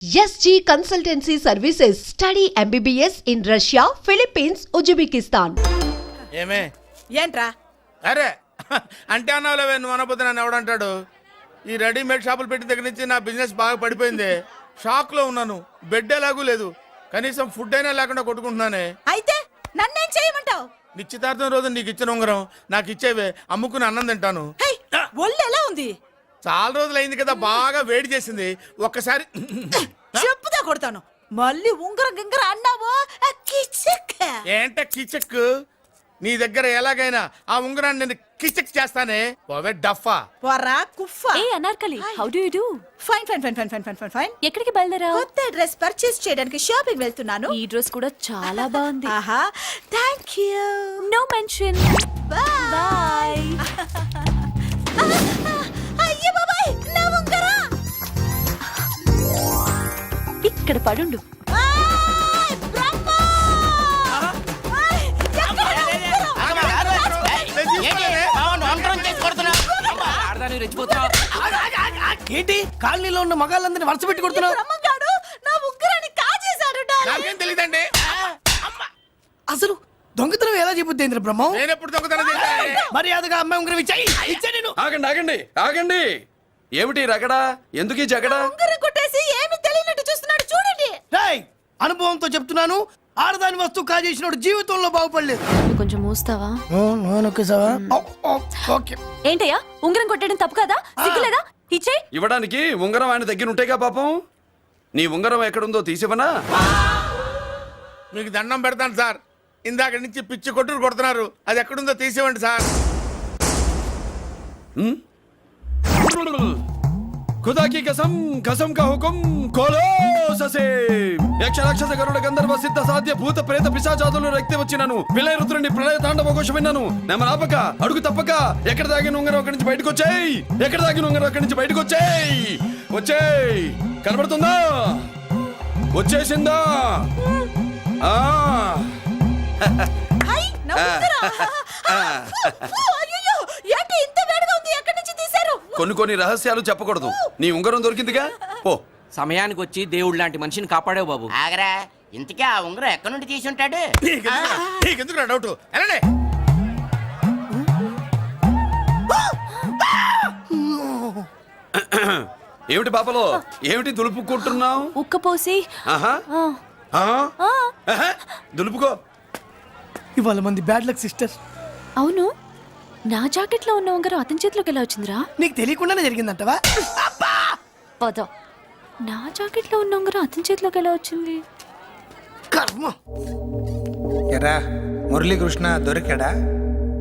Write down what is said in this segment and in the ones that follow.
SG Consultancy Services. Study MBBS in Russia, Philippines, Uzbekistan. ఏమే ఏంట్రా? అరే అంటే అన్నావులేవే, నువ్వు అనబోతే నన్ను ఎవడంటాడు. ఈ రెడీమేడ్ షాపులు పెట్టిన దగ్గర నుంచి నా బిజినెస్ బాగా పడిపోయింది. షాక్ లో ఉన్నాను. బెడ్ ఎలాగూ లేదు, కనీసం ఫుడ్ అయినా లేకుండా కొట్టుకుంటున్నానే. అయితే నన్నేం చేయమంటావు? నిశ్చితార్థం రోజు నీకు ఇచ్చిన ఉంగరం నాకు ఇచ్చేవే, అమ్ముకుని అన్నం తింటాను. ఒళ్ళు ఎలా ఉంది? చాలా రోజులు అయింది కదా, బాగా వేడి చేసింది. ఒక్కసారి చెప్పుదా కొడతాను. మళ్ళీ ఉంగరం గింగర అన్నావో ఏంట కిచక్. నీ దగ్గర ఎలాగైనా ఆ ఉంగరాన్ని నేను కిచక్ చేస్తానే. పోవే డఫా. పోరా కుఫా. ఏ Anarkali, how do you do? Fine fine fine fine fine fine fine fine. ఎక్కడికి బయలుదేరావు? కొత్త డ్రెస్ పర్చేస్ చేయడానికి షాపింగ్ వెళ్తున్నాను. ఈ డ్రెస్ కూడా చాలా బాగుంది. ఆహా, థాంక్యూ. No mention. బై. అయ్యో బాబాయ్, నా ఉంగరం ఇక్కడ పడుండు. ఏంటి కాలనీలో ఉన్న మగాళ్ళందరినీ వరుస పెట్టి కొడుతున్నావు? నా ఉంగరాన్ని కాజేశాడు. నాకేం తెలియదండి. అసలు దొంగతనం ఎలా చెబుద్ది బ్రహ్మం? నేను ఎప్పుడు దొంగతనం చేశాను? మర్యాదగా అమ్మాయి ఉంగరం ఇచ్చా నేను. ఆగండి ఆగండి ఆగండి. ఏమిటి రగడా? ఎందుకు జగడా? ఉంగరం కొట్టేసి ఏమి తెలియనట్టు చూస్తున్నాడు, చూడండి. రేయ్, అనుభవంతో చెప్తున్నాను, ఆడదాని వస్తువు కాజేసినోడు జీవితంలో బాగుపడలేదు. కొంచెం మూస్తావా? ఓకే. ఏంటయ్యా, ఉంగరం కొట్టడం తప్పు కదా? సిగ్గులేదా? ఇచ్చే. ఇవ్వడానికి ఉంగరం ఆయన దగ్గర ఉంటేగా పాపం. నీ ఉంగరం ఎక్కడుందో తీసివనా? మీకు దండం పెడతాను సార్, ఇందాక నుంచి పిచ్చి కొట్టుడు కొడుతున్నారు. అది ఎక్కడుందో తీసివ్వండి సార్. खुदा की कसम, कसम का हुकुम, खोलो ससे. యక్ష రాక్షస గరుడ గంధర్వ సిద్ధ సాధ్య భూత ప్రేత పిశాచాదులు రక్తి వచ్చినాను. విలయ రుద్రుని ప్రళయ తాండవ ఘోష విన్నాను. నెమరాపక అడుగు తప్పక ఎక్కడ దాగిన ఉంగరం అక్కడి నుంచి బయటకు వచ్చేయ్. ఎక్కడ దాగిన ఉంగరం అక్కడి నుంచి బయటకు వచ్చేయ్. వచ్చేయ్. కనబడుతుందా? వచ్చేసిందా? ఆ హై, నా ఉంగరం. అయ్యో, ఏంటి ఇంత వేడిగా ఉంది? ఎక్కడి నుంచి తీశారు? కొన్ని రహస్యాలు చెప్పకూడదు. నీ ఉంగరం దొరికిందిగా, పో. సమయానికి వచ్చి దేవుడు లాంటి మనిషిని కాపాడావు బాబు. ఆగరా, ఇంతకీ ఆ ఉంగరం ఎక్కడి నుండి తీసి ఉంటాడు? నీకెందుకు డౌట్? ఎలానే ఏమిటి పాపలో, ఏమిటి దులుపుకుంటున్నావు? ఉక్కపోసి. దులుపుకో. ఇవాళ మంది బ్యాడ్ లక్ సిస్టర్. అవును, నా జాకెట్ లో ఉన్న ఉంగరం అతని చేతిలోకి ఎలా వచ్చిందిరా? నీకు తెలియకుండానే జరిగిందంటవా? పద. నా జాకెట్ లో ఉన్న ఉంగరం అతని చేతిలోకి ఎలా వచ్చింది? కర్మ. ఎరా మురళీకృష్ణ దొరికాడా?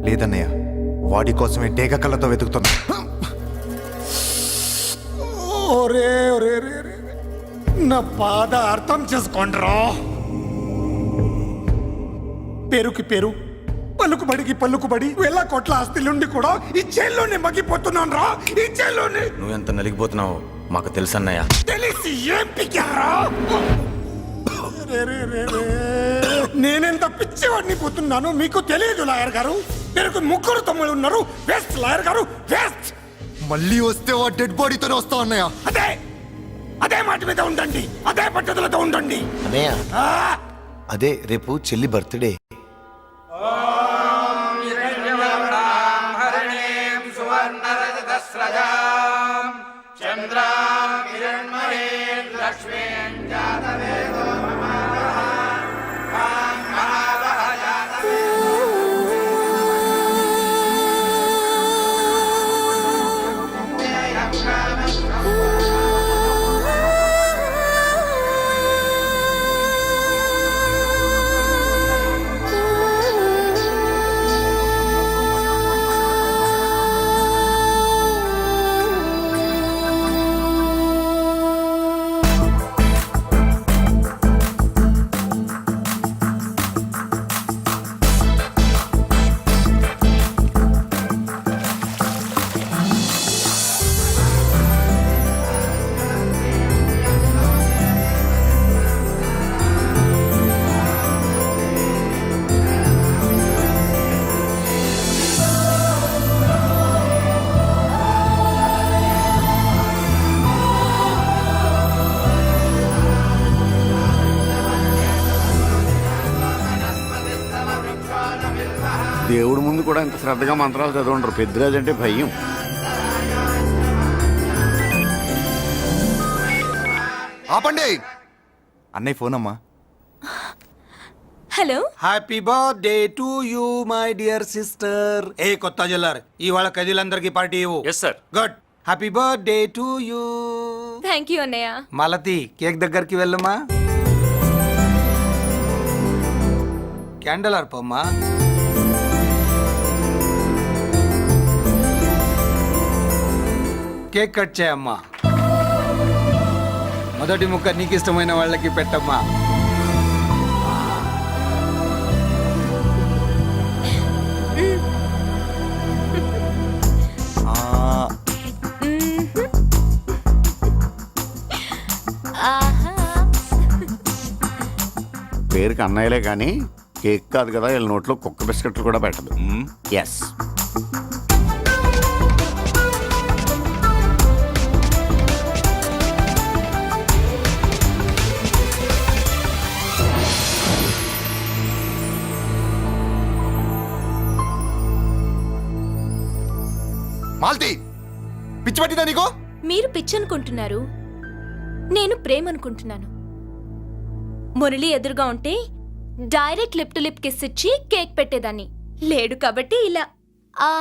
లేదన్నయ్య, వాడి కోసమే డేగ కళ్ళతో వెతుకుతున్నా. నా బాధ అర్థం చేసుకోండిరా. పేరుకి పేరు, పలుకుబడికి పలుకుబడి, వేల కోట్ల ఆస్తిలుండి కూడా ఈ జైల్లోనే మగ్గిపోతున్నాను రా. ఈ జైల్లోనే. నువ్వెంత నలిగిపోతున్నావు మాకు తెలుసన్నయ్య. తెలిసి ఏం పిక్కారా? నేనెంత పిచ్చివాడిని పోతున్నాను మీకు తెలియదు లాయర్ గారు. మీరు ముగ్గురు తమ్ముళ్ళు ఉన్నారు. వేస్ట్ లాయర్ గారు, వేస్ట్. మళ్ళీ వస్తే ఆ డెడ్ బాడీతోనే వస్తావు అన్నయ్య. అదే మాట మీద ఉండండి, అదే పట్టుదలతో ఉండండి అన్నయ్య. అదే రేపు చెల్లి బర్త్డే. దేవుడి ముందు కూడా ఇంత శ్రద్ధగా మంత్రాలు చదవంటారు. పెద్దిరాజు అంటే భయం. ఆపండి. అన్నయ్య ఫోన్ అమ్మా. Hello. Happy birthday to you my dear sister. ఏ కొత్త జల్లార్, ఇవాళ కదిలందరికీ పార్టీ ఇవ్వు. Yes sir. Good. Happy birthday to you. Thank you అన్నయ్య. మలతి కేక్ దగ్గరికి వెళ్ళమ్మా. క్యాండల్ అర్పమ్మా. కేక్ కట్ చేయమ్మా. మొదటి ముక్క నీకు ఇష్టమైన వాళ్ళకి పెట్టమ్మా. పేరుకి అన్నయ్యలే కానీ కేక్ కాదు కదా, వీళ్ళ నోట్లో కుక్క బిస్కెట్లు కూడా పెట్టదు. ఎస్. మాల్తి, పిచ్చి పట్టిందా నీకు? మీరు పిచ్చి అనుకుంటున్నారు, నేను ప్రేమ అనుకుంటున్నాను. మురళి ఎదురుగా ఉంటే direct lip to lip kiss ఇచ్చి కేక్ పెట్టేదాన్ని. లేడు కాబట్టి ఇలా ఆ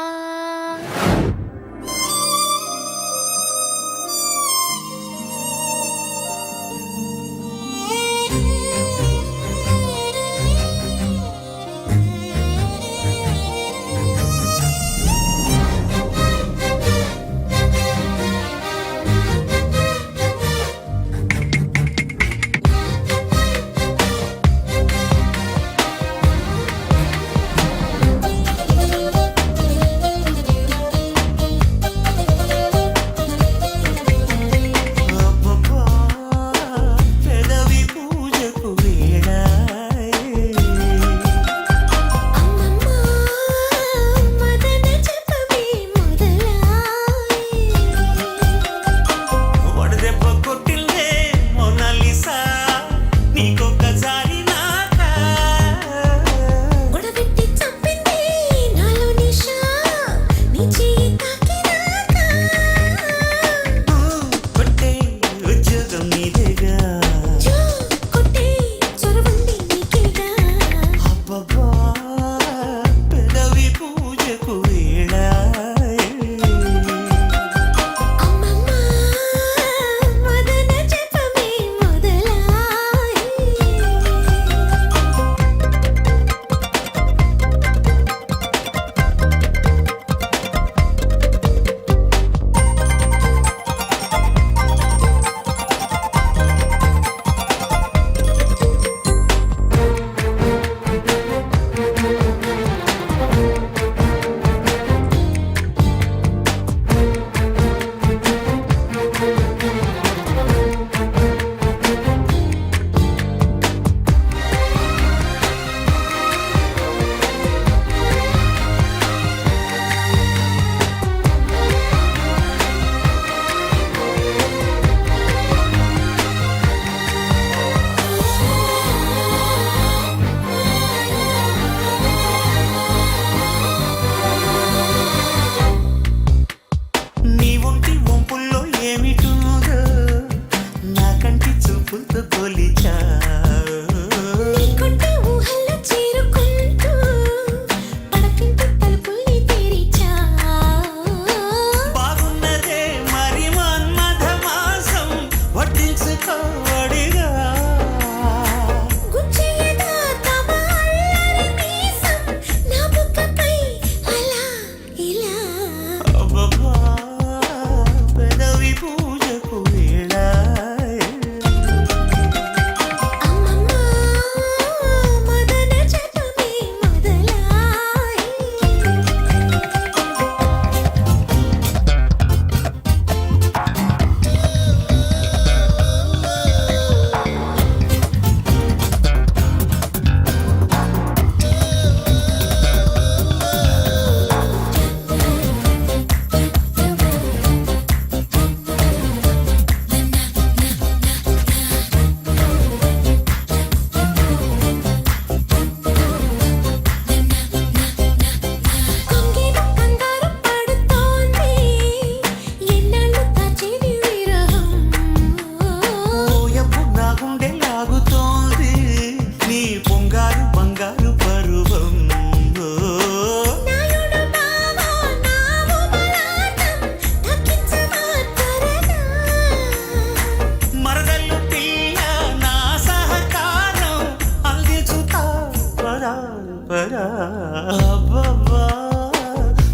అబ్బబ్బా,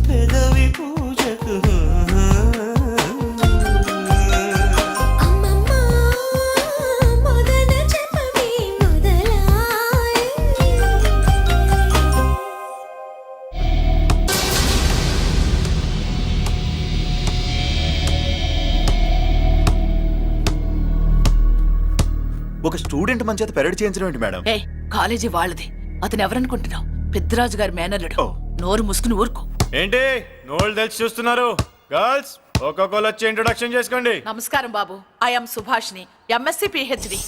పెదవి పూజకు అమ్మమ్మ మొదన చెప్పవే మొదలాయ్. ఒక స్టూడెంట్ మన చేత పెరడ్ చేయించడం ఏంటి మేడం? ఏ కాలేజీ వాళ్ళది. అతను ఎవరనుకుంటున్నావు? పెద్దరాజు గారి మేనల్లుడు. నోరు ముసుకుని ఊరుకో. ఏంటి నోళ్ళు తెచ్చి చూస్తున్నారు? గర్ల్స్ ఒక్కొక్కరు వచ్చి ఇంట్రొడక్షన్ చేసుకోండి. నమస్కారం బాబు. ఐఎమ్ సుభాష్ని, ఎంఎస్సి పిహెచ్డి.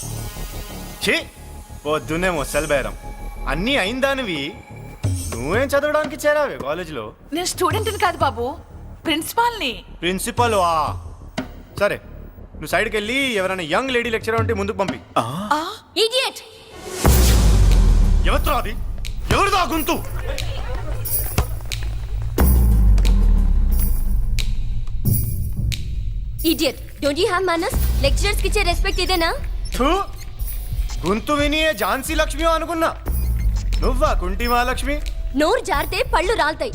ఛీ పొద్దున్నే మొసలు బేరం అన్నీ అయిందానివి నువ్వేం చదవడానికి చేరావే కాలేజీలో? నేను స్టూడెంట్ని కాదు బాబు, ప్రిన్సిపాల్ని. ప్రిన్సిపల్ వా? సరే నువ్వు సైడ్కి వెళ్ళి ఎవరైనా యంగ్ లేడీ లెక్చరర్ ఉంటే ముందుకు పంపి. ఇడియట్. ఎవరితో అది? ఎవరిదో ఆ గొంతు? ఇడియట్. డోంట్ యు హావ్ మనస్? లెక్చరర్స్ కి ఇచ్చే రెస్పెక్ట్ ఇదేనా? థూ, గొంతు విని ఝాన్సీ లక్ష్మి అనుకున్నా. నువ్వా కుంటి మహాలక్ష్మి? నోరు జారితే పళ్ళు రాల్తాయి.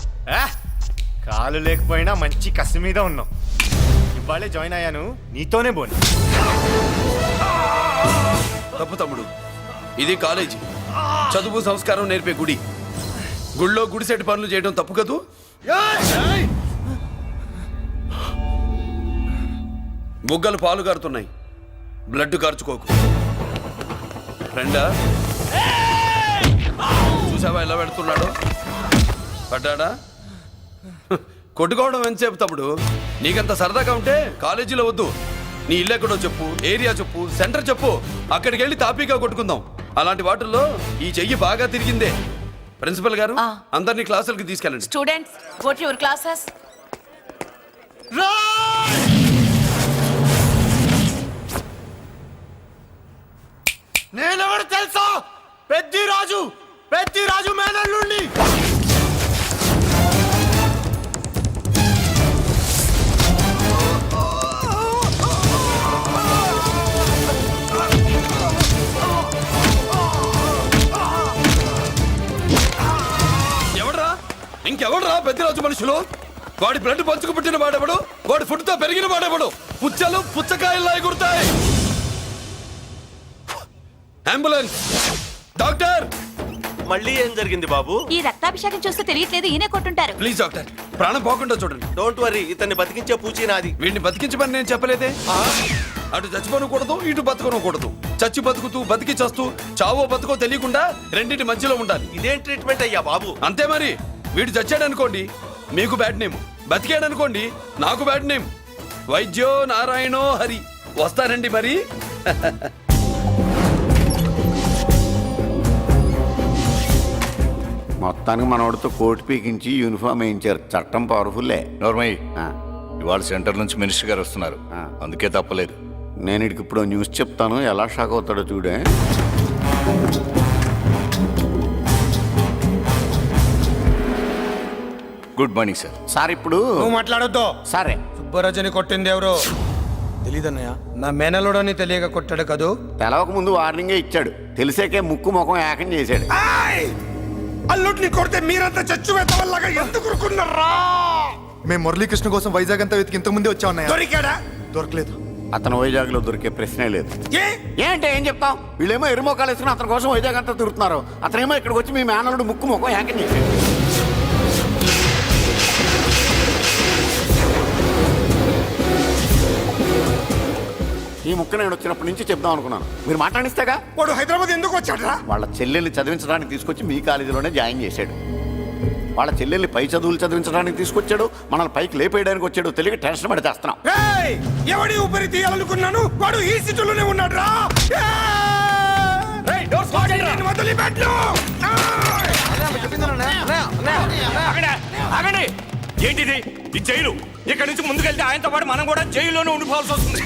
కాలు లేకపోయినా మంచి కసి మీద ఉన్నావు. ఇవాళే జాయిన్ అయ్యాను, నీతోనే బోని. తప్పు తమ్ముడు, ఇది కాలేజీ, చదువు సంస్కారం నేర్పే గుడి. గుళ్ళో గుడిసెట్ పనులు చేయడం తప్పు కదూ? బుగ్గలు పాలు కారుతున్నాయి, బ్లడ్ కార్చుకోకు. ఫ్రెండా, చూసావా ఎలా పెడుతున్నాడు? పడ్డాడా? కొట్టుకోవడం ఎంతసేపు తమ్ముడు? నీకంత సరదాగా ఉంటే కాలేజీలో వద్దు. నీ ఇల్లు ఎక్కడో చెప్పు, ఏరియా చెప్పు, సెంటర్ చెప్పు, అక్కడికి వెళ్ళి తాపీగా కొట్టుకుందాం. అలాంటి వాటిల్లో ఈ చెయ్యి బాగా తిరిగిందే. ప్రిన్సిపల్ గారు, అందరినీ క్లాసులకి తీసుకెళ్ళండి. Students, go to your classes. నేనెవరు తెలుసా? పెద్దిరాజు మేనల్లుండి. ఇంకెవడరా పెద్దరాజు మనుషులు? వాడి బ్లడ్ పంచుకు పుట్టిన వాడెవడు? వాడి ఫుడ్తో పెరిగిన వాడెవడు? పుచ్చలు పుచ్చకాయల్లా ఎగురుతాయి. Ambulance, doctor. మళ్ళీ ఏం జరిగింది బాబు? ఈ రక్తాభిషేకం చూస్తే తెలియట్లేదు, ఈయనే కొట్టుంటారు. ప్లీజ్ డాక్టర్, ప్రాణం పోకుండా చూడండి. డోంట్ వరీ, ఇతన్ని బతికించే పూచి నాది. వీడిని బతికించమని నేను చెప్పలేదే. అటు చచ్చిపోనకూడదు, ఇటు బతకనకూడదు. చచ్చి బతుకుతూ బతికి చస్తూ చావో బతుకో తెలియకుండా రెండింటి మధ్యలో ఉండాలి. ఇదేం ట్రీట్మెంట్ అయ్యా బాబు? అంతే మరి. వీడు చచ్చాడనుకోండి మీకు బ్యాడ్ నేమ్, బతికాడనుకోండి నాకు బ్యాడ్ నేమ్. వైద్యో నారాయణో హరి. వస్తానండి మరి. మొత్తానికి మనోడితో కోట్ పీకించి యూనిఫామ్ వేయించారు. చట్టం పవర్ఫుల్లే. నోర్మయ్య, ఇవాళ సెంటర్ నుంచి మినిస్టర్ గారు వస్తున్నారు, అందుకే తప్పలేదు. నేను ఇడికి ఇప్పుడు న్యూస్ చెప్తాను, ఎలా షాక్ అవుతాడో చూడే. Good morning sir. సార్ ఇప్పుడు నువ్వు మాట్లాడొద్దు. సరే, సుబ్బరాజుని కొట్టింది ఎవరు? తెలీదన్నయ్య. నా మేనలోడని తెలియక కొట్టాడు కదూ. తెలవక ముందు వార్నింగే ఇచ్చాడు, తెలిసాకే ముక్కు ముఖం ఏకం చేశాడు. అల్లుడిని కొడితే మీరంతా చచ్చు వెతవల్లాగా ఎందుకు ఊరుకున్నారా? మేము మురళీకృష్ణ కోసం వైజాగ్ అంతా వెతికి ఇంతకు ముందే వచ్చా ఉన్నాయా? దొరికాడా? దొరకలేదు. అతను వైజాగ్ లో దొరికే ప్రశ్నే లేదు. ఏ ఏంటే ఏం చెప్తాం? వీళ్ళేమో ఎరుమోకాలు వేసుకుని అతని కోసం వైజాగ్ అంతా తిరుగుతున్నారు. అతనేమో ఇక్కడికి వచ్చి మీ మేనలుడు ముక్కు ముఖం ఏకం చేశాడు. ఈ ముక్క నేను వచ్చినప్పటి నుంచి చెప్దాం అనుకున్నాను, మీరు మాట్లాడిస్తేగా. వాడు హైదరాబాద్ ఎందుకు వచ్చాడరా? వాళ్ళ చెల్లెల్ని చదివించడానికి తీసుకొచ్చి మీ కాలేజీలోనే జాయిన్ చేశాడు. వాళ్ళ చెల్లెల్ని పై చదువులు చదివించడానికి తీసుకొచ్చాడు, మనల్ని పైకి లేపేయడానికి వచ్చాడు. తెలియక టెన్షన్ పడి చేస్తున్నాం. ఎవడి ఊపిరి తీయాలనుకున్నాను, వాడు ఈ సిటీలోనే ఉన్నాడు రా. ఏంటిది? ఈ జైలు. ఇక్కడ నుంచి ముందుకెళ్తే ఆయనతో పాటు మనం కూడా జైల్లోనే ఉండిపోవాల్సి వస్తుంది.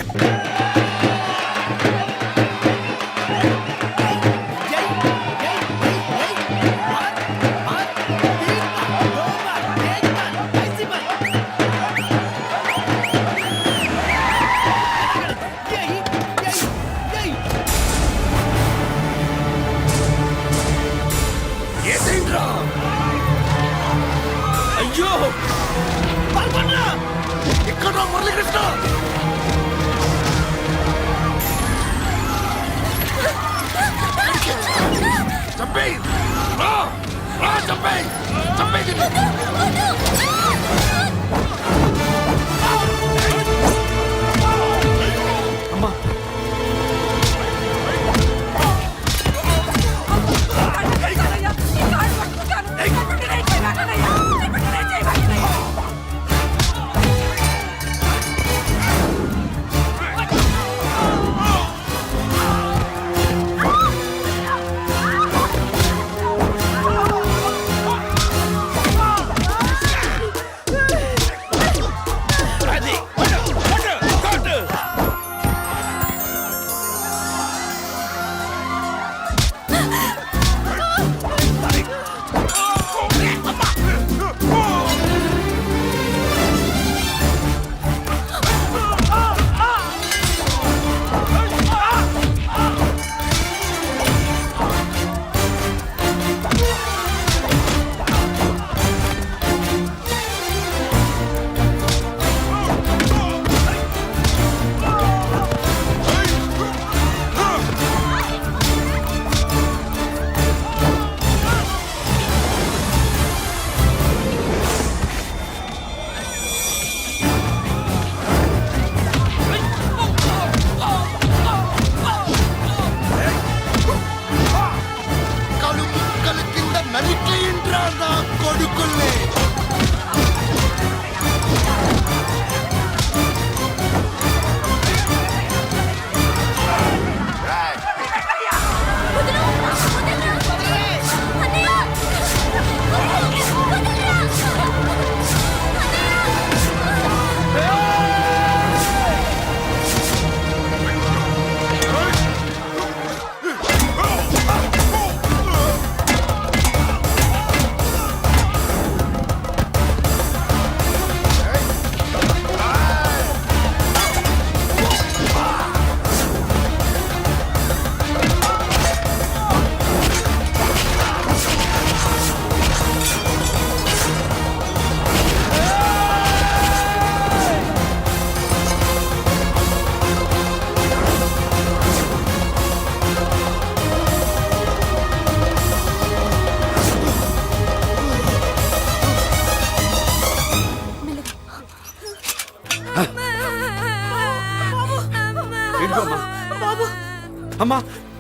అమ్మా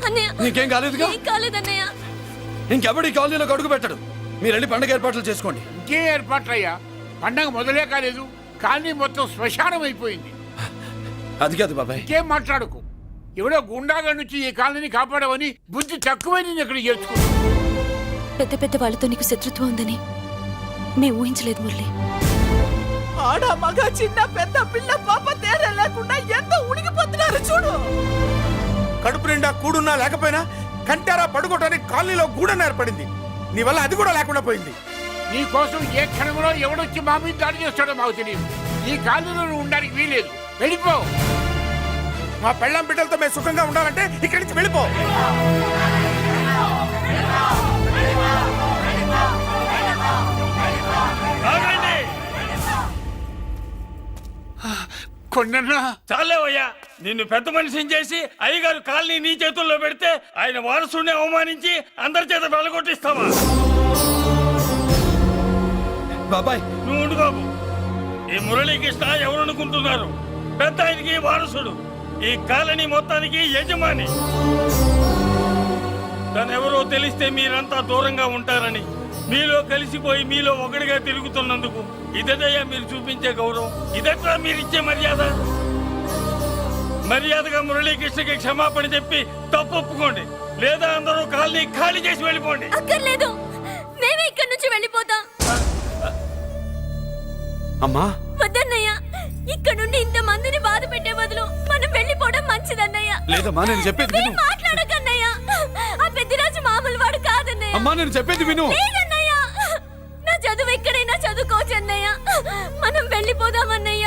అన్నయ్య నీకేం కాలేదుగా? ఏం కాలేదన్నయ్య. ఇంకెవడి కాలనీలోకి అడుగు పెట్టడు. మీరు వెళ్ళి పండుగ ఏర్పాట్లు చేసుకోండి. ఇంకే ఏర్పాట్లయ్యా, పండగ మొదలే కాలేదు, కానీ మొత్తం శ్మశానం అయిపోయింది. అది కాదు బాబాయ్. ఇంకేం మాట్లాడుకు. ఎవడో గుండాగా నుంచి ఈ కాలనీని కాపాడవని బుద్ధి తక్కువై నేను ఇక్కడ చేర్చుకున్నా. పెద్ద పెద్ద వాళ్ళతో నీకు శత్రుత్వం ఉందని మేము ఊహించలేదు మురళి. ఆడ మగ చిన్న పెద్ద పిల్ల పాప తేడా లేకుండా ఎంత ఉడికిపోతున్నారు చూడు. కడుపు నిండా కూడున్నా లేకపోయినా కంటారా పడుకోవటానికి కాలనీలో గూడన ఏర్పడింది. నీ వల్ల అది కూడా లేకుండా పోయింది. నీ కోసం ఏ క్షణంలో ఎవడొచ్చి మా మీద దాడి చేస్తాడో మాకు తెలియదు. ఈ కాలనీలో నువ్వు ఉండడానికి వీలేదు. వెళ్ళిపో. మా పెళ్ళాం బిడ్డలతో మేము సుఖంగా ఉండాలంటే ఇక్కడి నుంచి వెళ్ళిపో. కొన్నా చాలేవయ్యా, నిన్ను పెద్ద మనిషిని చేసి అయ్యగారు కాలనీ నీ చేతుల్లో పెడితే ఆయన వారసుని అవమానించి అందరి చేత వెళ్ళగొట్టిస్తావా? బాబాయ్ నువ్వు ఉండు బాబు. ఈ మురళీకృష్ణ ఎవరనుకుంటున్నారు? పెద్ద ఆయనకి వారసుడు, ఈ కాలనీ మొత్తానికి యజమాని. తనెవరో తెలిస్తే మీరంతా దూరంగా ఉంటారని మీలో కలిసిపోయి మీలో ఒకటిగా తిరుగుతున్నందుకు ఇదయ్యా మీరు చూపించే గౌరవం. ఇదట్లా మీరిచ్చే మర్యాద. మర్యాదగా మురళీకృష్ణకి క్షమాపణ చెప్పి తప్పు ఒప్పుకోండి, లేదా అందరూ కాలనీ ఖాళీ చేసి వెళ్ళిపోండి. అక్కర్లేదు, మేమే ఇక్కడి నుంచి వెళ్ళిపోతాం. అమ్మా వద్దన్నయ్య, ఇక్కడ నుండి ఇంత మందిని బాధ పెట్టే బదులు మనం వెళ్ళిపోవడం మంచిదన్నయ్య. లేదమ్మా, నేను చెప్పేది విను. మాట్లాడకన్నయ్య, ఆ పెద్దిరాజు మామూలు వాడు కాదన్నయ్య. అమ్మా నేను చెప్పేది విను. లేదన్నయ్య, నా చదువు ఎక్కడైనా చదువుకోవచ్చు అన్నయ్య. మనం వెళ్ళిపోదామన్నయ్య.